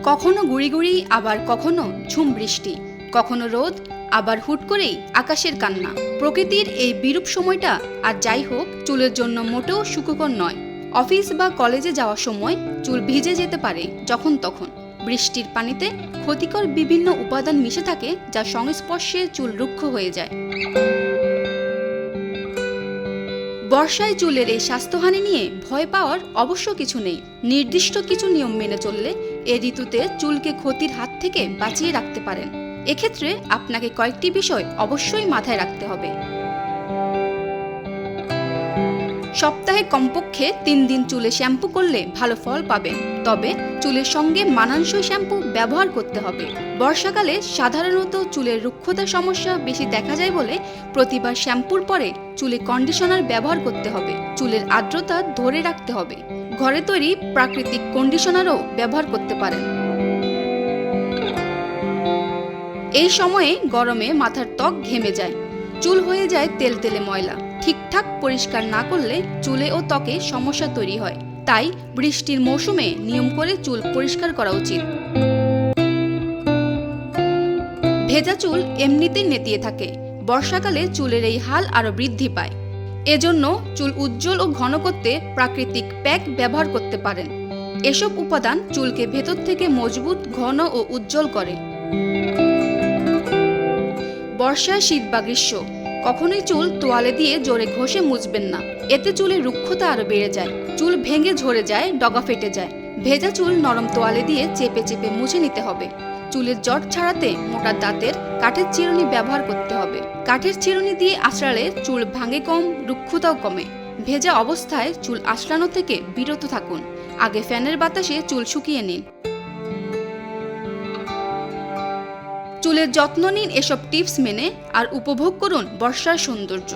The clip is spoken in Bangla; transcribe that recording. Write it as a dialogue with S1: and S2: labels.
S1: কখনো গুড়ি গুড়ি, আবার কখনো ঝুম বৃষ্টি, কখনো রোদ, আবার হুট করেই আকাশের কান্না। প্রকৃতির এই বিরূপ সময়টা আর যাই হোক, চুলের জন্য মোটেও সুখকর নয়। অফিস বা কলেজে যাওয়ার সময় চুল ভিজে যেতে পারে যখন তখন। বৃষ্টির পানিতে ক্ষতিকর বিভিন্ন উপাদান মিশে থাকে, যা সংস্পর্শে চুল রুক্ষ হয়ে যায়। বর্ষায় চুলের এই স্বাস্থ্যহানি নিয়ে ভয় পাওয়ার অবশ্য কিছু নেই। নির্দিষ্ট কিছু নিয়ম মেনে চললে এ ঋতুতে চুলকে ক্ষতির হাত থেকে বাঁচিয়ে রাখতে পারেন। এক্ষেত্রে আপনাকে কয়েকটি বিষয় অবশ্যই মাথায় রাখতে হবে। সপ্তাহে কমপক্ষে 3 দিন চুলে শ্যাম্পু করলে ভালো ফল পাবেন, তবে চুলের সঙ্গে মানানসই শ্যাম্পু ব্যবহার করতে হবে। বর্ষাকালে সাধারণত চুলের রুক্ষতার সমস্যা বেশি দেখা যায় বলে প্রতিবার শ্যাম্পুর পরে চুলে কন্ডিশনার ব্যবহার করতে হবে। চুলের আর্দ্রতা ধরে রাখতে হবে। ঘরে তৈরি প্রাকৃতিক কন্ডিশনারও ব্যবহার করতে পারেন। এই সময়ে গরমে মাথার ত্বক ঘেমে যায়, চুল হয়ে যায় তেলতেলে ময়লা। ঠিকঠাক পরিষ্কার না করলে চুলে ও ত্বকে সমস্যা তৈরি হয়। তাই বৃষ্টির মৌসুমে নিয়ম করে চুল পরিষ্কার করা উচিত। ভেজা চুল এমনিতেই নেতিয়ে থাকে, বর্ষাকালে চুলের এই হাল আরো বৃদ্ধি পায়। এজন্য চুল উজ্জ্বল ও ঘন করতে প্রাকৃতিক প্যাক ব্যবহার করতে পারেন। এসব উপাদান চুলকে ভেতর থেকে মজবুত, ঘন ও উজ্জ্বল করে। বর্ষায়, শীত বা গ্রীষ্ম কখনোই চুল তোয়ালে দিয়ে জোরে ঘষে মুছবেন না। এতে চুলের রুক্ষতা আরো বেড়ে যায়, চুল ভেঙে ঝরে যায়, ডগা ফেটে যায়। ভেজা চুল নরম তোয়ালে দিয়ে চেপে চেপে মুছে নিতে হবে। চুলের জট ছাড়াতে মোটা দাঁতের কাঠের চিরুনি ব্যবহার করতে হবে। কাঠের চিরুনি দিয়ে আঁচড়ালে চুল ভাঙে কম, রুক্ষতাও কমে। ভেজা অবস্থায় চুল আঁচড়ানো থেকে বিরত থাকুন। আগে ফ্যানের বাতাসে চুল শুকিয়ে নিন। চুলের যত্ন নিন এসব টিপস মেনে, আর উপভোগ করুন বর্ষার সৌন্দর্য।